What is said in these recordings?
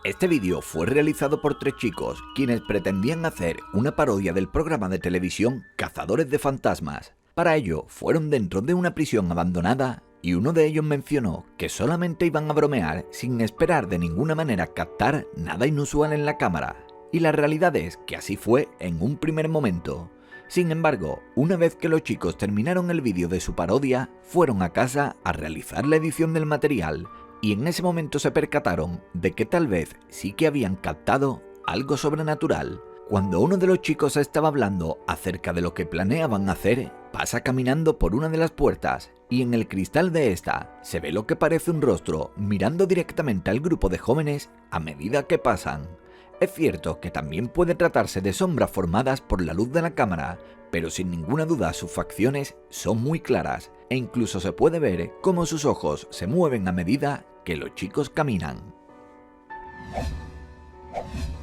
Este vídeo fue realizado por 3 chicos, quienes pretendían hacer una parodia del programa de televisión Cazadores de Fantasmas. Para ello, fueron dentro de una prisión abandonada y uno de ellos mencionó que solamente iban a bromear sin esperar de ninguna manera captar nada inusual en la cámara. Y la realidad es que así fue en un primer momento. Sin embargo, una vez que los chicos terminaron el vídeo de su parodia, fueron a casa a realizar la edición del material y en ese momento se percataron de que tal vez sí que habían captado algo sobrenatural. Cuando uno de los chicos estaba hablando acerca de lo que planeaban hacer, pasa caminando por una de las puertas y en el cristal de esta se ve lo que parece un rostro mirando directamente al grupo de jóvenes a medida que pasan. Es cierto que también puede tratarse de sombras formadas por la luz de la cámara, pero sin ninguna duda sus facciones son muy claras e incluso se puede ver cómo sus ojos se mueven a medida que los chicos caminan.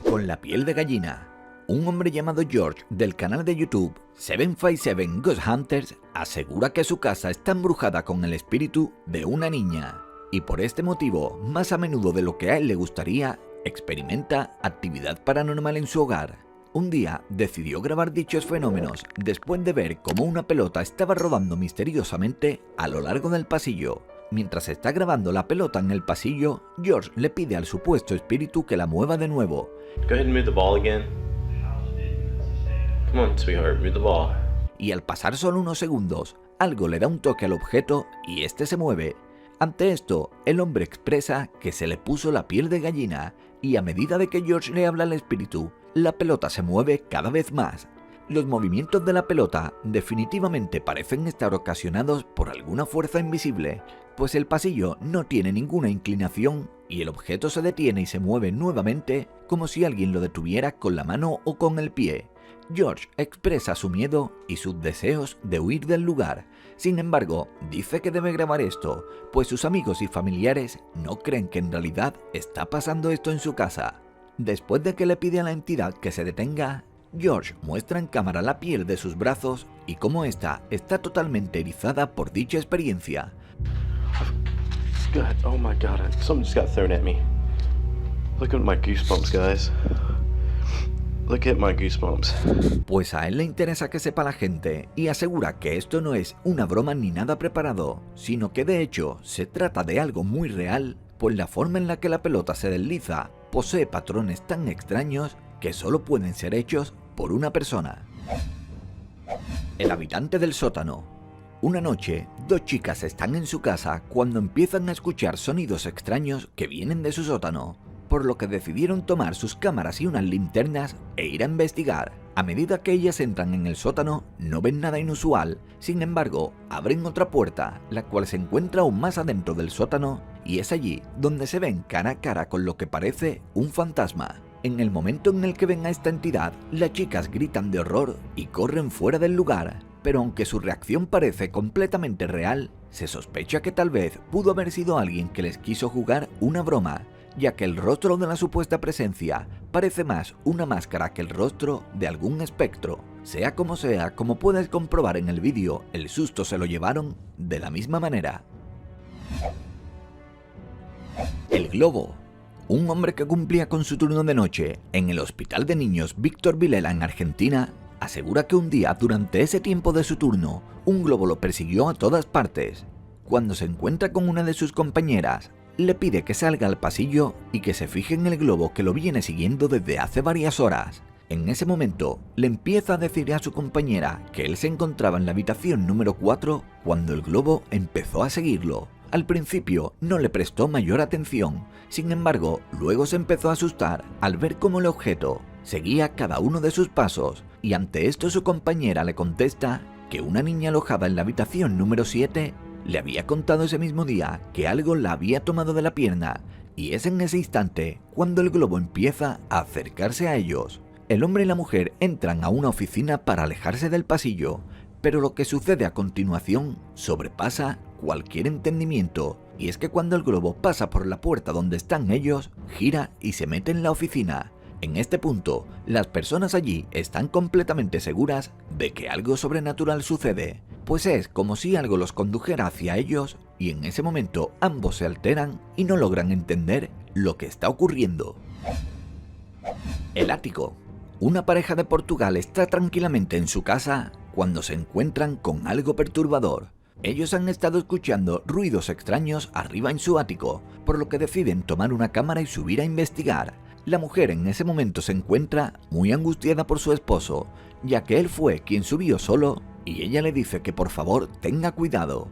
Con la piel de gallina. Un hombre llamado George del canal de YouTube 757 Ghost Hunters asegura que su casa está embrujada con el espíritu de una niña y por este motivo, más a menudo de lo que a él le gustaría, experimenta actividad paranormal en su hogar. Un día decidió grabar dichos fenómenos después de ver cómo una pelota estaba rodando misteriosamente a lo largo del pasillo. Mientras está grabando la pelota en el pasillo, George le pide al supuesto espíritu que la mueva de nuevo. Go ahead and move the ball again. Come on, sweetheart, move the ball. Y al pasar solo unos segundos, algo le da un toque al objeto y este se mueve. Ante esto, el hombre expresa que se le puso la piel de gallina y a medida de que George le habla al espíritu, la pelota se mueve cada vez más. Los movimientos de la pelota definitivamente parecen estar ocasionados por alguna fuerza invisible, pues el pasillo no tiene ninguna inclinación y el objeto se detiene y se mueve nuevamente como si alguien lo detuviera con la mano o con el pie. George expresa su miedo y sus deseos de huir del lugar. Sin embargo, dice que debe grabar esto, pues sus amigos y familiares no creen que en realidad está pasando esto en su casa. Después de que le pide a la entidad que se detenga, George muestra en cámara la piel de sus brazos y cómo esta está totalmente erizada por dicha experiencia. God, oh my God, something just got thrown at me. Look at my goosebumps, guys. Look at my goosebumps. Pues a él le interesa que sepa la gente y asegura que esto no es una broma ni nada preparado, sino que de hecho se trata de algo muy real, pues la forma en la que la pelota se desliza posee patrones tan extraños que solo pueden ser hechos por una persona. El habitante del sótano. Una noche, 2 chicas están en su casa cuando empiezan a escuchar sonidos extraños que vienen de su sótano, por lo que decidieron tomar sus cámaras y unas linternas e ir a investigar. A medida que ellas entran en el sótano, no ven nada inusual, sin embargo, abren otra puerta, la cual se encuentra aún más adentro del sótano, y es allí donde se ven cara a cara con lo que parece un fantasma. En el momento en el que ven a esta entidad, las chicas gritan de horror y corren fuera del lugar, pero aunque su reacción parece completamente real, se sospecha que tal vez pudo haber sido alguien que les quiso jugar una broma, ya que el rostro de la supuesta presencia parece más una máscara que el rostro de algún espectro. Sea, como puedes comprobar en el vídeo, el susto se lo llevaron de la misma manera. El globo. Un hombre que cumplía con su turno de noche en el hospital de niños Víctor Vilela en Argentina, asegura que un día durante ese tiempo de su turno, un globo lo persiguió a todas partes. Cuando se encuentra con una de sus compañeras, le pide que salga al pasillo y que se fije en el globo que lo viene siguiendo desde hace varias horas. En ese momento, le empieza a decir a su compañera que él se encontraba en la habitación número 4 cuando el globo empezó a seguirlo. Al principio no le prestó mayor atención, sin embargo, luego se empezó a asustar al ver cómo el objeto seguía cada uno de sus pasos, y ante esto su compañera le contesta que una niña alojada en la habitación número 7 le había contado ese mismo día que algo la había tomado de la pierna, y es en ese instante cuando el globo empieza a acercarse a ellos. El hombre y la mujer entran a una oficina para alejarse del pasillo, pero lo que sucede a continuación sobrepasa cualquier entendimiento, y es que cuando el globo pasa por la puerta donde están ellos, gira y se mete en la oficina. En este punto, las personas allí están completamente seguras de que algo sobrenatural sucede, pues es como si algo los condujera hacia ellos y en ese momento ambos se alteran y no logran entender lo que está ocurriendo. El ático. Una pareja de Portugal está tranquilamente en su casa cuando se encuentran con algo perturbador. Ellos han estado escuchando ruidos extraños arriba en su ático, por lo que deciden tomar una cámara y subir a investigar. La mujer en ese momento se encuentra muy angustiada por su esposo, ya que él fue quien subió solo y ella le dice que por favor tenga cuidado.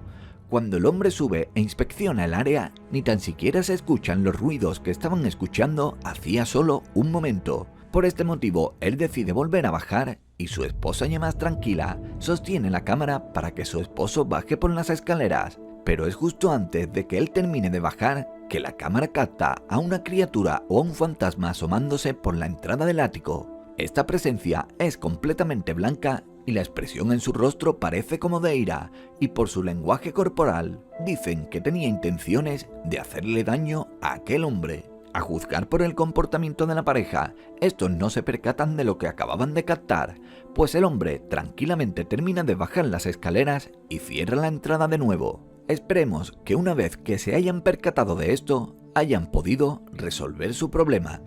Cuando el hombre sube e inspecciona el área, ni tan siquiera se escuchan los ruidos que estaban escuchando hacía solo un momento. Por este motivo, él decide volver a bajar y su esposa, ya más tranquila, sostiene la cámara para que su esposo baje por las escaleras. Pero es justo antes de que él termine de bajar que la cámara capta a una criatura o a un fantasma asomándose por la entrada del ático. Esta presencia es completamente blanca y la expresión en su rostro parece como de ira, y por su lenguaje corporal dicen que tenía intenciones de hacerle daño a aquel hombre. A juzgar por el comportamiento de la pareja, estos no se percatan de lo que acababan de captar, pues el hombre tranquilamente termina de bajar las escaleras y cierra la entrada de nuevo. Esperemos que una vez que se hayan percatado de esto, hayan podido resolver su problema.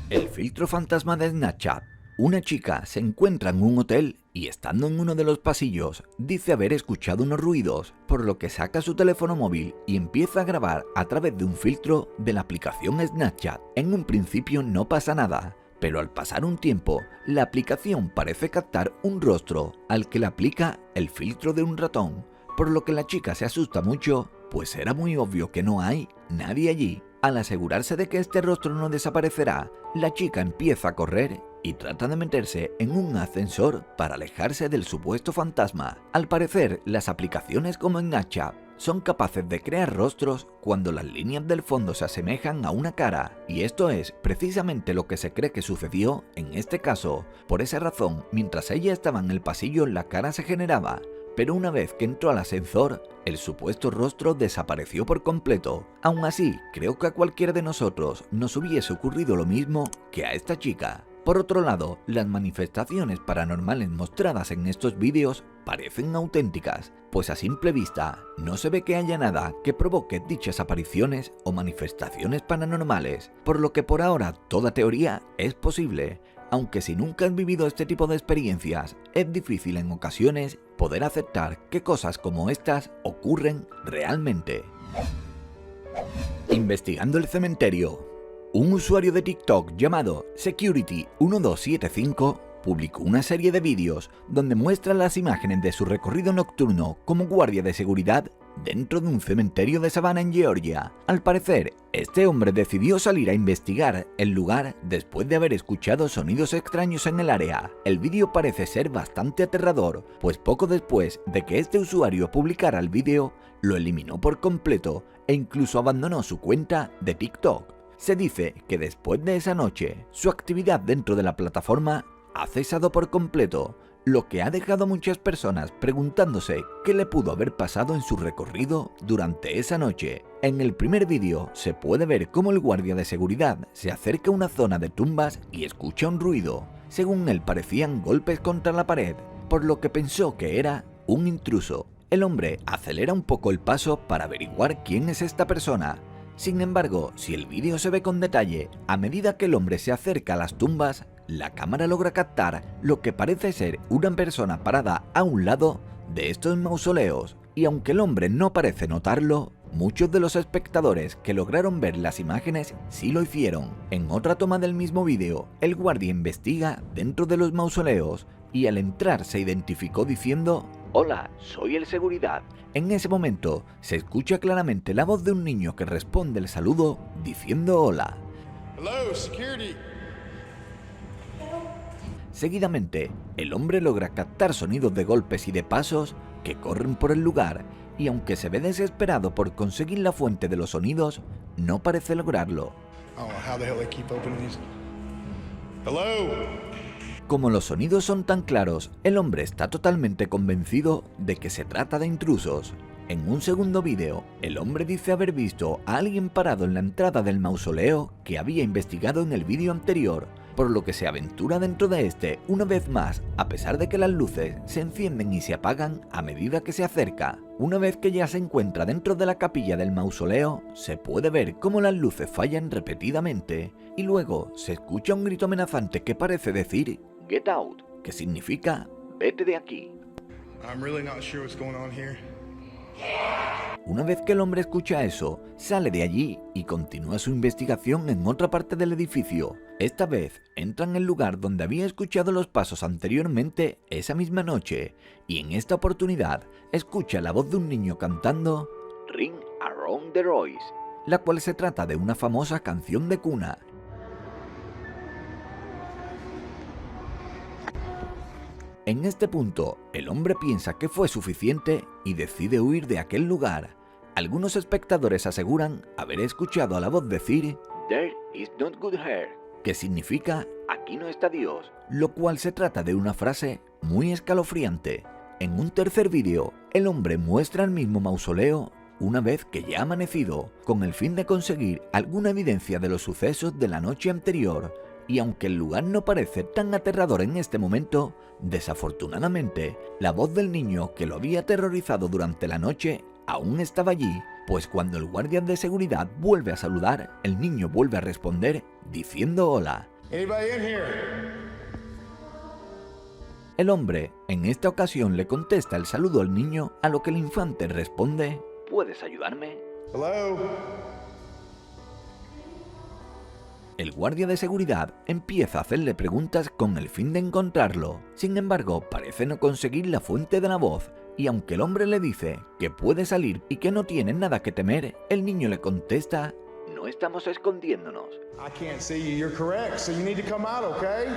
El filtro fantasma de Snapchat. Una chica se encuentra en un hotel y estando en uno de los pasillos dice haber escuchado unos ruidos, por lo que saca su teléfono móvil y empieza a grabar a través de un filtro de la aplicación Snapchat. En un principio no pasa nada, pero al pasar un tiempo la aplicación parece captar un rostro al que le aplica el filtro de un ratón, por lo que la chica se asusta mucho, pues era muy obvio que no hay nadie allí. Al asegurarse de que este rostro no desaparecerá, la chica empieza a correr y trata de meterse en un ascensor para alejarse del supuesto fantasma. Al parecer, las aplicaciones como Snapchat son capaces de crear rostros cuando las líneas del fondo se asemejan a una cara, y esto es precisamente lo que se cree que sucedió en este caso. Por esa razón, mientras ella estaba en el pasillo, la cara se generaba, pero una vez que entró al ascensor, el supuesto rostro desapareció por completo. Aún así, creo que a cualquiera de nosotros nos hubiese ocurrido lo mismo que a esta chica. Por otro lado, las manifestaciones paranormales mostradas en estos vídeos parecen auténticas, pues a simple vista no se ve que haya nada que provoque dichas apariciones o manifestaciones paranormales, por lo que por ahora toda teoría es posible. Aunque si nunca has vivido este tipo de experiencias, es difícil en ocasiones poder aceptar que cosas como estas ocurren realmente. Investigando el cementerio. Un usuario de TikTok llamado Security1275 publicó una serie de vídeos donde muestra las imágenes de su recorrido nocturno como guardia de seguridad dentro de un cementerio de Savannah en Georgia. Al parecer, este hombre decidió salir a investigar el lugar después de haber escuchado sonidos extraños en el área. El vídeo parece ser bastante aterrador, pues poco después de que este usuario publicara el vídeo, lo eliminó por completo e incluso abandonó su cuenta de TikTok. Se dice que después de esa noche, su actividad dentro de la plataforma ha cesado por completo, lo que ha dejado a muchas personas preguntándose qué le pudo haber pasado en su recorrido durante esa noche. En el primer vídeo se puede ver cómo el guardia de seguridad se acerca a una zona de tumbas y escucha un ruido. Según él, parecían golpes contra la pared, por lo que pensó que era un intruso. El hombre acelera un poco el paso para averiguar quién es esta persona. Sin embargo, si el vídeo se ve con detalle, a medida que el hombre se acerca a las tumbas, la cámara logra captar lo que parece ser una persona parada a un lado de estos mausoleos, y aunque el hombre no parece notarlo, muchos de los espectadores que lograron ver las imágenes sí lo hicieron. En otra toma del mismo vídeo, el guardia investiga dentro de los mausoleos y al entrar se identificó diciendo: «Hola, soy el seguridad». En ese momento se escucha claramente la voz de un niño que responde el saludo diciendo hola. Hello, security. Seguidamente, el hombre logra captar sonidos de golpes y de pasos que corren por el lugar, y aunque se ve desesperado por conseguir la fuente de los sonidos, no parece lograrlo. Oh, how the hell they keep opening these? Hello. Como los sonidos son tan claros, el hombre está totalmente convencido de que se trata de intrusos. En un segundo vídeo, el hombre dice haber visto a alguien parado en la entrada del mausoleo que había investigado en el vídeo anterior, por lo que se aventura dentro de este una vez más, a pesar de que las luces se encienden y se apagan a medida que se acerca. Una vez que ya se encuentra dentro de la capilla del mausoleo, se puede ver cómo las luces fallan repetidamente y luego se escucha un grito amenazante que parece decir "Get out", que significa "vete de aquí". I'm really not sure what's going on here. Una vez que el hombre escucha eso, sale de allí y continúa su investigación en otra parte del edificio. Esta vez entra en el lugar donde había escuchado los pasos anteriormente esa misma noche, y en esta oportunidad escucha la voz de un niño cantando "Ring Around the Royce", la cual se trata de una famosa canción de cuna. En este punto, el hombre piensa que fue suficiente y decide huir de aquel lugar. Algunos espectadores aseguran haber escuchado a la voz decir "There is not good here", que significa "aquí no está Dios", lo cual se trata de una frase muy escalofriante. En un tercer vídeo, el hombre muestra el mismo mausoleo una vez que ya ha amanecido, con el fin de conseguir alguna evidencia de los sucesos de la noche anterior. Y aunque el lugar no parece tan aterrador en este momento, desafortunadamente, la voz del niño que lo había aterrorizado durante la noche aún estaba allí, pues cuando el guardia de seguridad vuelve a saludar, el niño vuelve a responder diciendo hola. Anybody in here? El hombre, en esta ocasión, le contesta el saludo al niño, a lo que el infante responde ¿puedes ayudarme? Hello? El guardia de seguridad empieza a hacerle preguntas con el fin de encontrarlo. Sin embargo, parece no conseguir la fuente de la voz, y aunque el hombre le dice que puede salir y que no tiene nada que temer, el niño le contesta: "No estamos escondiéndonos". I can't see you. You're correct, so you need to come out, okay?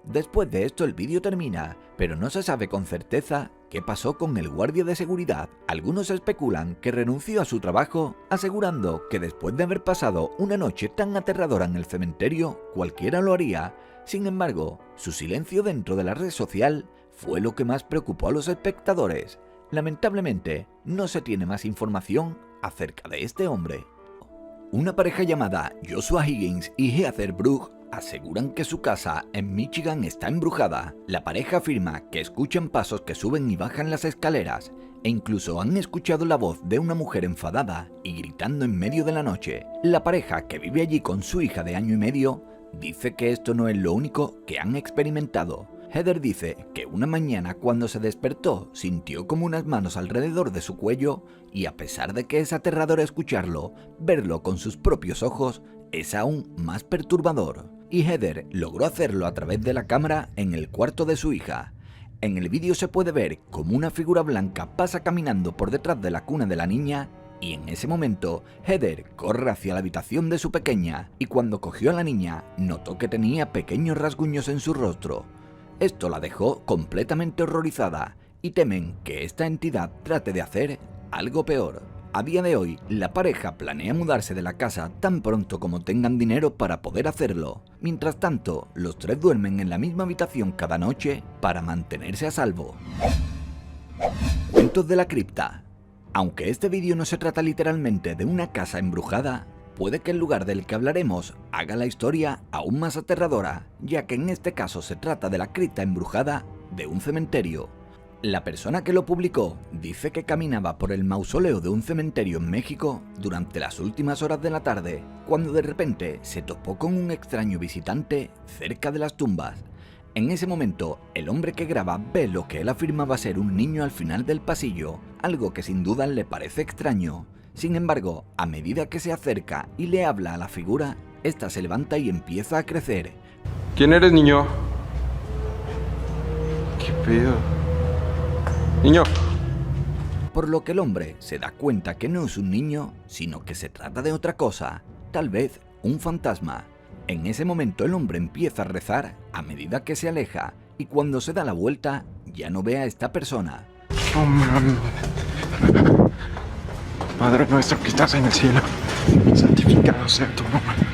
Después de esto el vídeo termina, pero no se sabe con certeza qué pasó con el guardia de seguridad. Algunos especulan que renunció a su trabajo, asegurando que después de haber pasado una noche tan aterradora en el cementerio, cualquiera lo haría. Sin embargo, su silencio dentro de la red social fue lo que más preocupó a los espectadores. Lamentablemente, no se tiene más información acerca de este hombre. Una pareja llamada Joshua Higgins y Heather Brooke aseguran que su casa en Michigan está embrujada. La pareja afirma que escuchan pasos que suben y bajan las escaleras, e incluso han escuchado la voz de una mujer enfadada y gritando en medio de la noche. La pareja, que vive allí con su hija de 1 año y medio, dice que esto no es lo único que han experimentado. Heather dice que una mañana cuando se despertó sintió como unas manos alrededor de su cuello, y a pesar de que es aterrador escucharlo, verlo con sus propios ojos es aún más perturbador. Y Heather logró hacerlo a través de la cámara en el cuarto de su hija. En el vídeo se puede ver como una figura blanca pasa caminando por detrás de la cuna de la niña, y en ese momento Heather corre hacia la habitación de su pequeña, y cuando cogió a la niña notó que tenía pequeños rasguños en su rostro. Esto la dejó completamente horrorizada, y temen que esta entidad trate de hacer algo peor. A día de hoy, la pareja planea mudarse de la casa tan pronto como tengan dinero para poder hacerlo. Mientras tanto, los tres duermen en la misma habitación cada noche para mantenerse a salvo. Cuentos de la cripta. Aunque este vídeo no se trata literalmente de una casa embrujada, puede que el lugar del que hablaremos haga la historia aún más aterradora, ya que en este caso se trata de la cripta embrujada de un cementerio. La persona que lo publicó dice que caminaba por el mausoleo de un cementerio en México durante las últimas horas de la tarde, cuando de repente se topó con un extraño visitante cerca de las tumbas. En ese momento, el hombre que graba ve lo que él afirmaba ser un niño al final del pasillo, algo que sin duda le parece extraño. Sin embargo, a medida que se acerca y le habla a la figura, esta se levanta y empieza a crecer. ¿Quién eres, niño? ¿Qué pedo? ¡Niño! Por lo que el hombre se da cuenta que no es un niño, sino que se trata de otra cosa, tal vez un fantasma. En ese momento el hombre empieza a rezar a medida que se aleja, y cuando se da la vuelta ya no ve a esta persona. Oh, man. Padre nuestro que estás en el cielo, santificado sea tu nombre.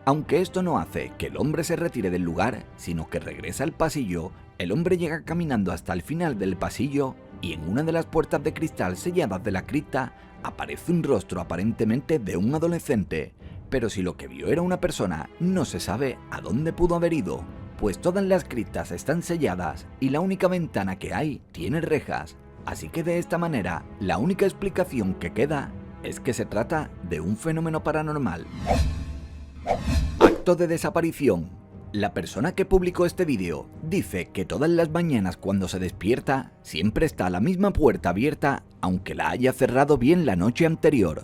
Aunque esto no hace que el hombre se retire del lugar, sino que regresa al pasillo, el hombre llega caminando hasta el final del pasillo, y en una de las puertas de cristal selladas de la cripta aparece un rostro aparentemente de un adolescente, pero si lo que vio era una persona, no se sabe a dónde pudo haber ido, pues todas las criptas están selladas y la única ventana que hay tiene rejas, así que de esta manera la única explicación que queda es que se trata de un fenómeno paranormal. Acto de desaparición. La persona que publicó este vídeo dice que todas las mañanas cuando se despierta siempre está la misma puerta abierta aunque la haya cerrado bien la noche anterior.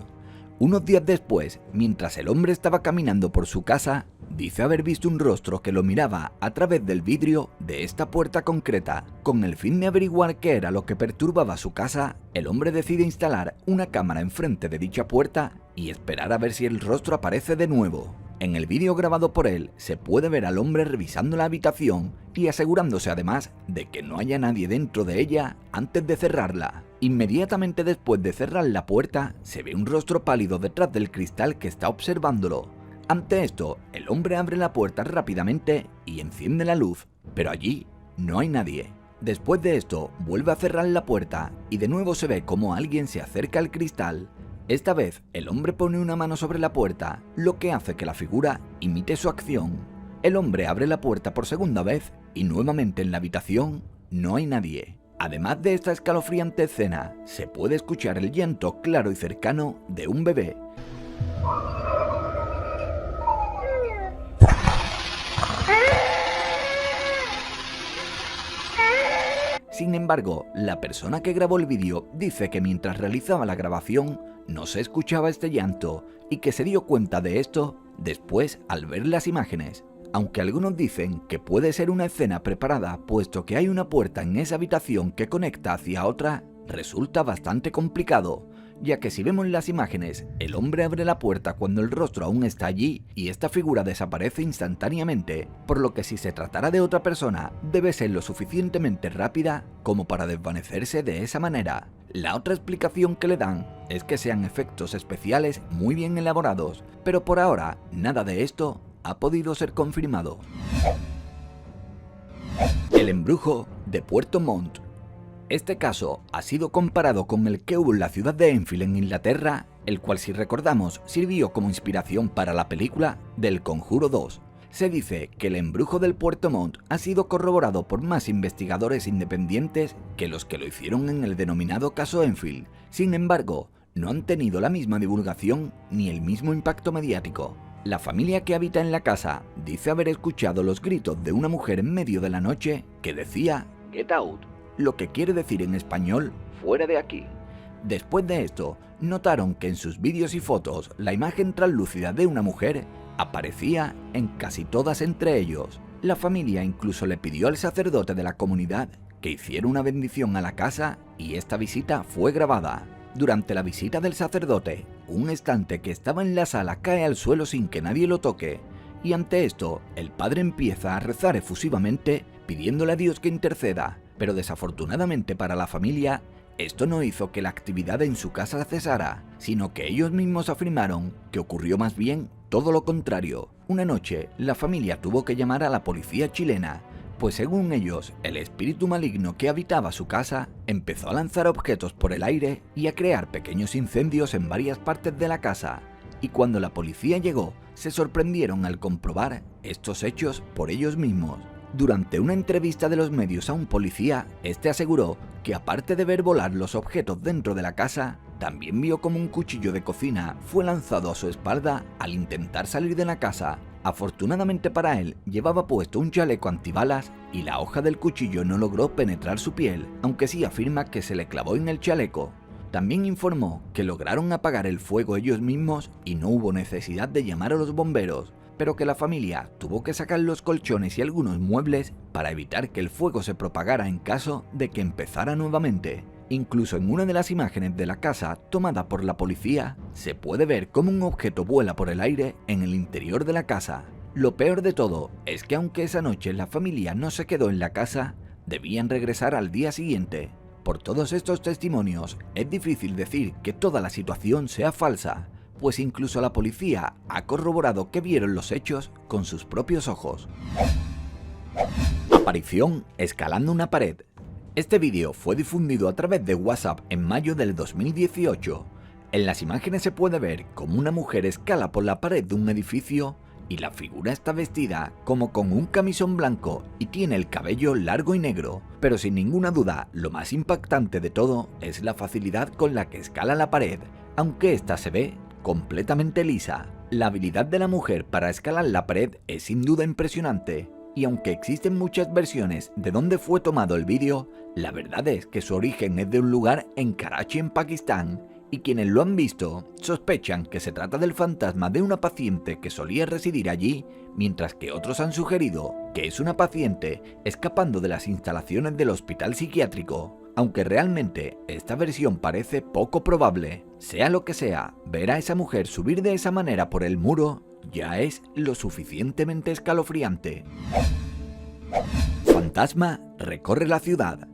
Unos días después, mientras el hombre estaba caminando por su casa, dice haber visto un rostro que lo miraba a través del vidrio de esta puerta concreta. Con el fin de averiguar qué era lo que perturbaba su casa, el hombre decide instalar una cámara enfrente de dicha puerta y esperar a ver si el rostro aparece de nuevo. En el vídeo grabado por él se puede ver al hombre revisando la habitación y asegurándose además de que no haya nadie dentro de ella antes de cerrarla. Inmediatamente después de cerrar la puerta se ve un rostro pálido detrás del cristal que está observándolo. Ante esto, el hombre abre la puerta rápidamente y enciende la luz, pero allí no hay nadie. Después de esto, vuelve a cerrar la puerta y de nuevo se ve como alguien se acerca al cristal. Esta vez, el hombre pone una mano sobre la puerta, lo que hace que la figura imite su acción. El hombre abre la puerta por segunda vez y nuevamente en la habitación no hay nadie. Además de esta escalofriante escena, se puede escuchar el llanto claro y cercano de un bebé. Sin embargo, la persona que grabó el vídeo dice que mientras realizaba la grabación no se escuchaba este llanto y que se dio cuenta de esto después al ver las imágenes, aunque algunos dicen que puede ser una escena preparada puesto que hay una puerta en esa habitación que conecta hacia otra, resulta bastante complicado, ya que si vemos las imágenes, el hombre abre la puerta cuando el rostro aún está allí y esta figura desaparece instantáneamente, por lo que si se tratara de otra persona, debe ser lo suficientemente rápida como para desvanecerse de esa manera. La otra explicación que le dan es que sean efectos especiales muy bien elaborados, pero por ahora nada de esto ha podido ser confirmado. El embrujo de Puerto Montt. Este caso ha sido comparado con el que hubo en la ciudad de Enfield en Inglaterra, el cual, si recordamos, sirvió como inspiración para la película del Conjuro 2. Se dice que el embrujo del Puerto Montt ha sido corroborado por más investigadores independientes que los que lo hicieron en el denominado caso Enfield. Sin embargo, no han tenido la misma divulgación ni el mismo impacto mediático. La familia que habita en la casa dice haber escuchado los gritos de una mujer en medio de la noche que decía "Get out", lo que quiere decir en español "fuera de aquí". Después de esto, notaron que en sus vídeos y fotos la imagen translúcida de una mujer aparecía en casi todas entre ellos. La familia incluso le pidió al sacerdote de la comunidad que hiciera una bendición a la casa y esta visita fue grabada. Durante la visita del sacerdote, un estante que estaba en la sala cae al suelo sin que nadie lo toque, y ante esto, el padre empieza a rezar efusivamente pidiéndole a Dios que interceda, pero desafortunadamente para la familia, esto no hizo que la actividad en su casa cesara, sino que ellos mismos afirmaron que ocurrió más bien todo lo contrario. Una noche, la familia tuvo que llamar a la policía chilena, pues según ellos, el espíritu maligno que habitaba su casa empezó a lanzar objetos por el aire y a crear pequeños incendios en varias partes de la casa. Y cuando la policía llegó, se sorprendieron al comprobar estos hechos por ellos mismos. Durante una entrevista de los medios a un policía, este aseguró que aparte de ver volar los objetos dentro de la casa, también vio como un cuchillo de cocina fue lanzado a su espalda al intentar salir de la casa. Afortunadamente para él, llevaba puesto un chaleco antibalas y la hoja del cuchillo no logró penetrar su piel, aunque sí afirma que se le clavó en el chaleco. También informó que lograron apagar el fuego ellos mismos y no hubo necesidad de llamar a los bomberos, pero que la familia tuvo que sacar los colchones y algunos muebles para evitar que el fuego se propagara en caso de que empezara nuevamente. Incluso en una de las imágenes de la casa tomada por la policía, se puede ver cómo un objeto vuela por el aire en el interior de la casa. Lo peor de todo es que aunque esa noche la familia no se quedó en la casa, debían regresar al día siguiente. Por todos estos testimonios, es difícil decir que toda la situación sea falsa, pues incluso la policía ha corroborado que vieron los hechos con sus propios ojos. Aparición escalando una pared. Este vídeo fue difundido a través de WhatsApp en mayo del 2018. En las imágenes se puede ver cómo una mujer escala por la pared de un edificio y la figura está vestida como con un camisón blanco y tiene el cabello largo y negro, pero sin ninguna duda lo más impactante de todo es la facilidad con la que escala la pared, aunque esta se ve completamente lisa. La habilidad de la mujer para escalar la pared es sin duda impresionante, y aunque existen muchas versiones de dónde fue tomado el vídeo, la verdad es que su origen es de un lugar en Karachi, en Pakistán, y quienes lo han visto sospechan que se trata del fantasma de una paciente que solía residir allí, mientras que otros han sugerido que es una paciente escapando de las instalaciones del hospital psiquiátrico. Aunque realmente esta versión parece poco probable, sea lo que sea, ver a esa mujer subir de esa manera por el muro ya es lo suficientemente escalofriante. Fantasma recorre la ciudad.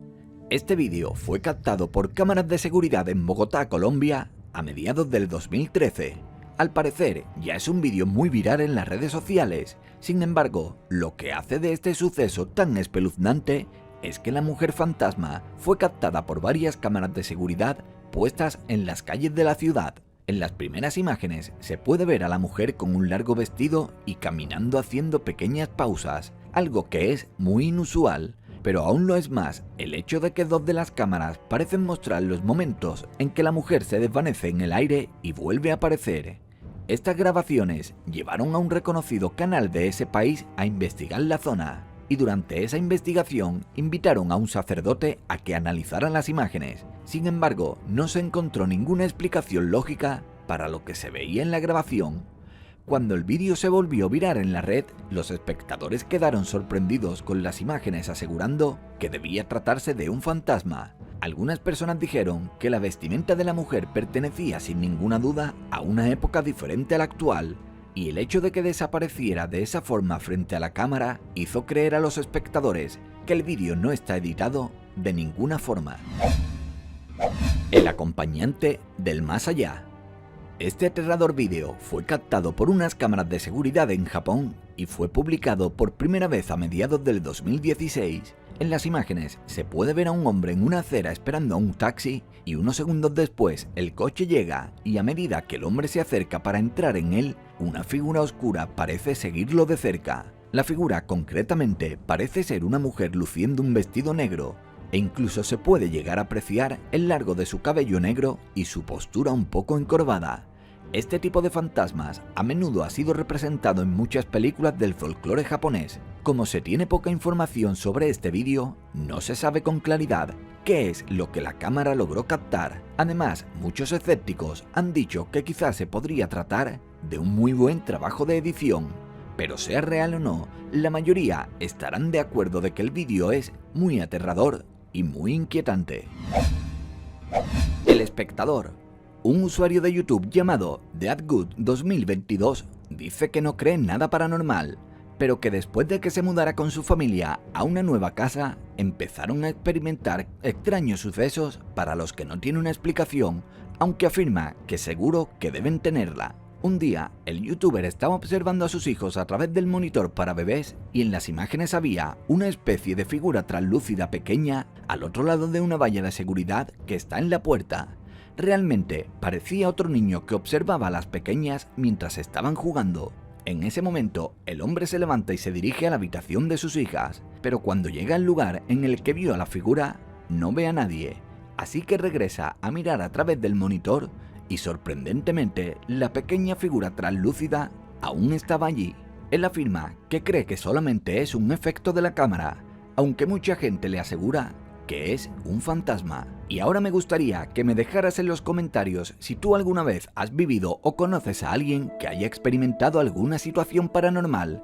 Este vídeo fue captado por cámaras de seguridad en Bogotá, Colombia, a mediados del 2013. Al parecer, ya es un vídeo muy viral en las redes sociales. Sin embargo, lo que hace de este suceso tan espeluznante es que la mujer fantasma fue captada por varias cámaras de seguridad puestas en las calles de la ciudad. En las primeras imágenes se puede ver a la mujer con un largo vestido y caminando haciendo pequeñas pausas, algo que es muy inusual. Pero aún lo es más el hecho de que dos de las cámaras parecen mostrar los momentos en que la mujer se desvanece en el aire y vuelve a aparecer. Estas grabaciones llevaron a un reconocido canal de ese país a investigar la zona, y durante esa investigación invitaron a un sacerdote a que analizara las imágenes. Sin embargo, no se encontró ninguna explicación lógica para lo que se veía en la grabación. Cuando el vídeo se volvió viral en la red, los espectadores quedaron sorprendidos con las imágenes, asegurando que debía tratarse de un fantasma. Algunas personas dijeron que la vestimenta de la mujer pertenecía sin ninguna duda a una época diferente a la actual, y el hecho de que desapareciera de esa forma frente a la cámara hizo creer a los espectadores que el vídeo no está editado de ninguna forma. El acompañante del más allá. Este aterrador vídeo fue captado por unas cámaras de seguridad en Japón y fue publicado por primera vez a mediados del 2016. En las imágenes se puede ver a un hombre en una acera esperando a un taxi y unos segundos después el coche llega y a medida que el hombre se acerca para entrar en él, una figura oscura parece seguirlo de cerca. La figura concretamente parece ser una mujer luciendo un vestido negro, e incluso se puede llegar a apreciar el largo de su cabello negro y su postura un poco encorvada. Este tipo de fantasmas a menudo ha sido representado en muchas películas del folclore japonés. Como se tiene poca información sobre este vídeo, no se sabe con claridad qué es lo que la cámara logró captar. Además, muchos escépticos han dicho que quizás se podría tratar de un muy buen trabajo de edición. Pero sea real o no, la mayoría estarán de acuerdo de que el vídeo es muy aterrador y muy inquietante. El espectador. Un usuario de YouTube llamado Deadgood 2022 dice que no cree en nada paranormal, pero que después de que se mudara con su familia a una nueva casa, empezaron a experimentar extraños sucesos para los que no tiene una explicación, aunque afirma que seguro que deben tenerla. Un día, el youtuber estaba observando a sus hijos a través del monitor para bebés y en las imágenes había una especie de figura translúcida pequeña al otro lado de una valla de seguridad que está en la puerta. Realmente parecía otro niño que observaba a las pequeñas mientras estaban jugando. En ese momento, el hombre se levanta y se dirige a la habitación de sus hijas, pero cuando llega al lugar en el que vio a la figura, no ve a nadie, así que regresa a mirar a través del monitor y sorprendentemente la pequeña figura translúcida aún estaba allí. Él afirma que cree que solamente es un efecto de la cámara, aunque mucha gente le asegura que es un fantasma. Y ahora me gustaría que me dejaras en los comentarios si tú alguna vez has vivido o conoces a alguien que haya experimentado alguna situación paranormal